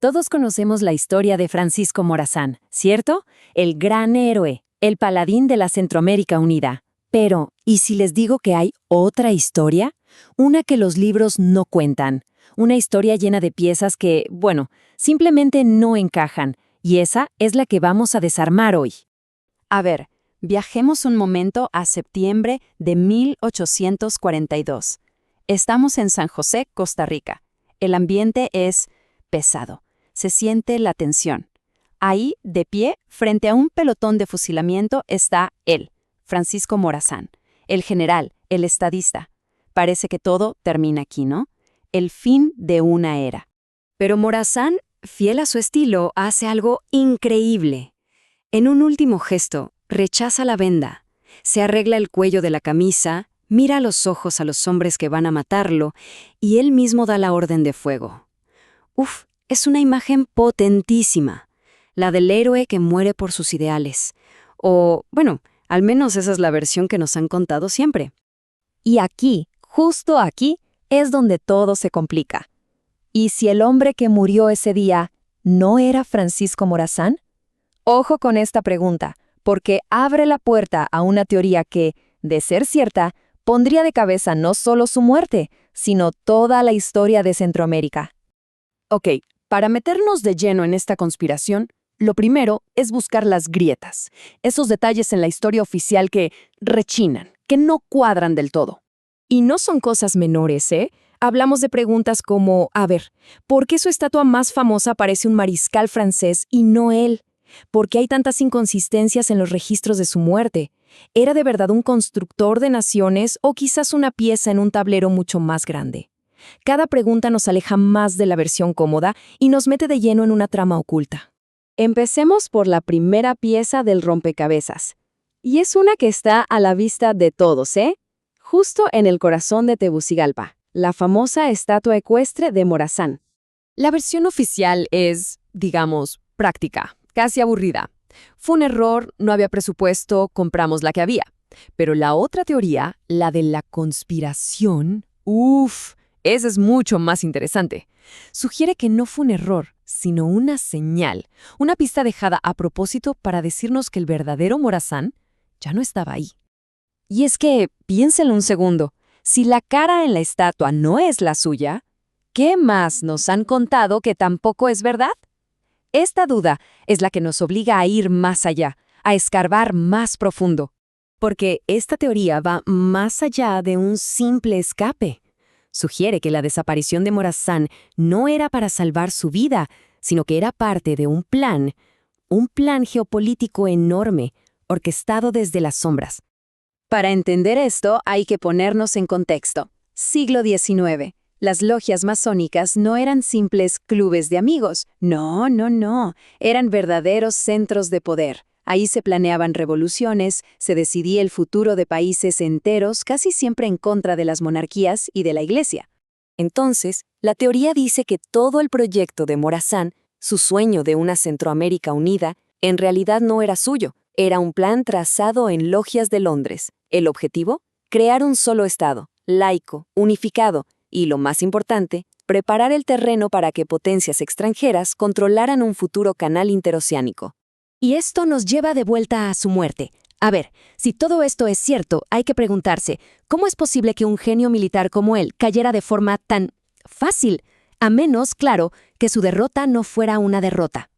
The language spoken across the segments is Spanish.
Todos conocemos la historia de Francisco Morazán, ¿cierto? El gran héroe, el paladín de la Centroamérica Unida. Pero, ¿y si les digo que hay otra historia? Una que los libros no cuentan. Una historia llena de piezas que, bueno, simplemente no encajan. Y esa es la que vamos a desarmar hoy. A ver, viajemos un momento a septiembre de 1842. Estamos en San José, Costa Rica. El ambiente es pesado. Se siente la tensión. Ahí, de pie, frente a un pelotón de fusilamiento, está él, Francisco Morazán, el general, el estadista. Parece que todo termina aquí, ¿no? El fin de una era. Pero Morazán, fiel a su estilo, hace algo increíble. En un último gesto, rechaza la venda, se arregla el cuello de la camisa, mira a los ojos a los hombres que van a matarlo y él mismo da la orden de fuego. Uf, es una imagen potentísima, la del héroe que muere por sus ideales. O, bueno, al menos esa es la versión que nos han contado siempre. Y aquí, justo aquí, es donde todo se complica. ¿Y si el hombre que murió ese día no era Francisco Morazán? Ojo con esta pregunta, porque abre la puerta a una teoría que, de ser cierta, pondría de cabeza no solo su muerte, sino toda la historia de Centroamérica. Ok, para meternos de lleno en esta conspiración, lo primero es buscar las grietas, esos detalles en la historia oficial que rechinan, que no cuadran del todo. Y no son cosas menores, ¿eh? Hablamos de preguntas como, a ver, ¿por qué su estatua más famosa parece un mariscal francés y no él? ¿Por qué hay tantas inconsistencias en los registros de su muerte? ¿Era de verdad un constructor de naciones o quizás una pieza en un tablero mucho más grande? Cada pregunta nos aleja más de la versión cómoda y nos mete de lleno en una trama oculta. Empecemos por la primera pieza del rompecabezas. Y es una que está a la vista de todos, ¿eh? Justo en el corazón de Tegucigalpa, la famosa estatua ecuestre de Morazán. La versión oficial es, digamos, práctica, casi aburrida. Fue un error, no había presupuesto, compramos la que había. Pero la otra teoría, la de la conspiración, esa es mucho más interesante. Sugiere que no fue un error, sino una señal, una pista dejada a propósito para decirnos que el verdadero Morazán ya no estaba ahí. Y es que, piénsenlo un segundo, si la cara en la estatua no es la suya, ¿qué más nos han contado que tampoco es verdad? Esta duda es la que nos obliga a ir más allá, a escarbar más profundo. Porque esta teoría va más allá de un simple escape. Sugiere que la desaparición de Morazán no era para salvar su vida, sino que era parte de un plan geopolítico enorme, orquestado desde las sombras. Para entender esto hay que ponernos en contexto. Siglo XIX. Las logias masónicas no eran simples clubes de amigos. No. Eran verdaderos centros de poder. Ahí se planeaban revoluciones, se decidía el futuro de países enteros, casi siempre en contra de las monarquías y de la Iglesia. Entonces, la teoría dice que todo el proyecto de Morazán, su sueño de una Centroamérica unida, en realidad no era suyo, era un plan trazado en logias de Londres. El objetivo, crear un solo Estado, laico, unificado, y lo más importante, preparar el terreno para que potencias extranjeras controlaran un futuro canal interoceánico. Y esto nos lleva de vuelta a su muerte. A ver, si todo esto es cierto, hay que preguntarse, ¿cómo es posible que un genio militar como él cayera de forma tan fácil? A menos, claro, que su derrota no fuera una derrota.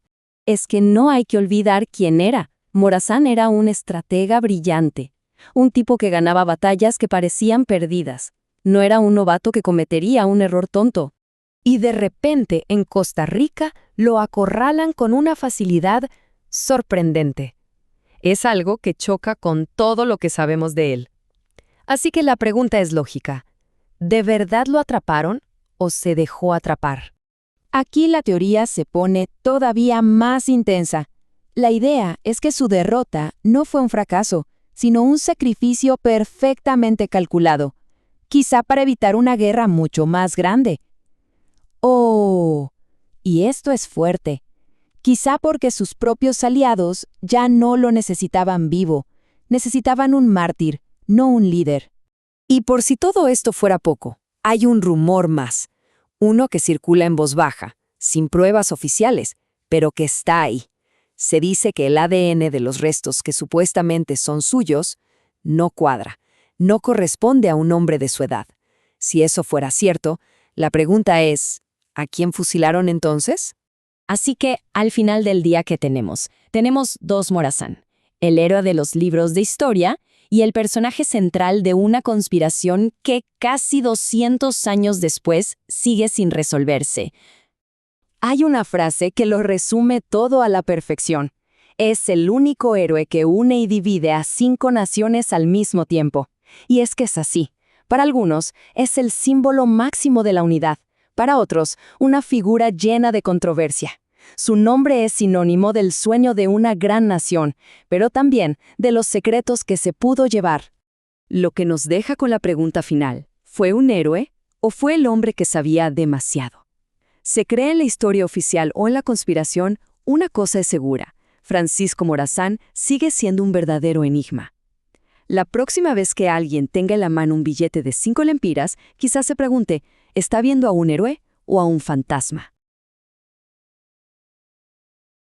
Es que no hay que olvidar quién era. Morazán era un estratega brillante, un tipo que ganaba batallas que parecían perdidas. No era un novato que cometería un error tonto. Y de repente, en Costa Rica, lo acorralan con una facilidad sorprendente. Es algo que choca con todo lo que sabemos de él. Así que la pregunta es lógica. ¿De verdad lo atraparon o se dejó atrapar? Aquí la teoría se pone todavía más intensa. La idea es que su derrota no fue un fracaso, sino un sacrificio perfectamente calculado, quizá para evitar una guerra mucho más grande. ¡Oh! Y esto es fuerte. Quizá porque sus propios aliados ya no lo necesitaban vivo, necesitaban un mártir, no un líder. Y por si todo esto fuera poco, hay un rumor más, uno que circula en voz baja, sin pruebas oficiales, pero que está ahí. Se dice que el ADN de los restos que supuestamente son suyos no cuadra, no corresponde a un hombre de su edad. Si eso fuera cierto, la pregunta es, ¿a quién fusilaron entonces? Así que, al final del día, ¿qué tenemos? Tenemos dos Morazán, el héroe de los libros de historia y el personaje central de una conspiración que casi 200 años después sigue sin resolverse. Hay una frase que lo resume todo a la perfección. Es el único héroe que une y divide a 5 naciones al mismo tiempo. Y es que es así. Para algunos, es el símbolo máximo de la unidad. Para otros, una figura llena de controversia. Su nombre es sinónimo del sueño de una gran nación, pero también de los secretos que se pudo llevar. Lo que nos deja con la pregunta final, ¿fue un héroe o fue el hombre que sabía demasiado? Se cree en la historia oficial o en la conspiración, una cosa es segura: Francisco Morazán sigue siendo un verdadero enigma. La próxima vez que alguien tenga en la mano un billete de 5 lempiras, quizás se pregunte, ¿está viendo a un héroe o a un fantasma?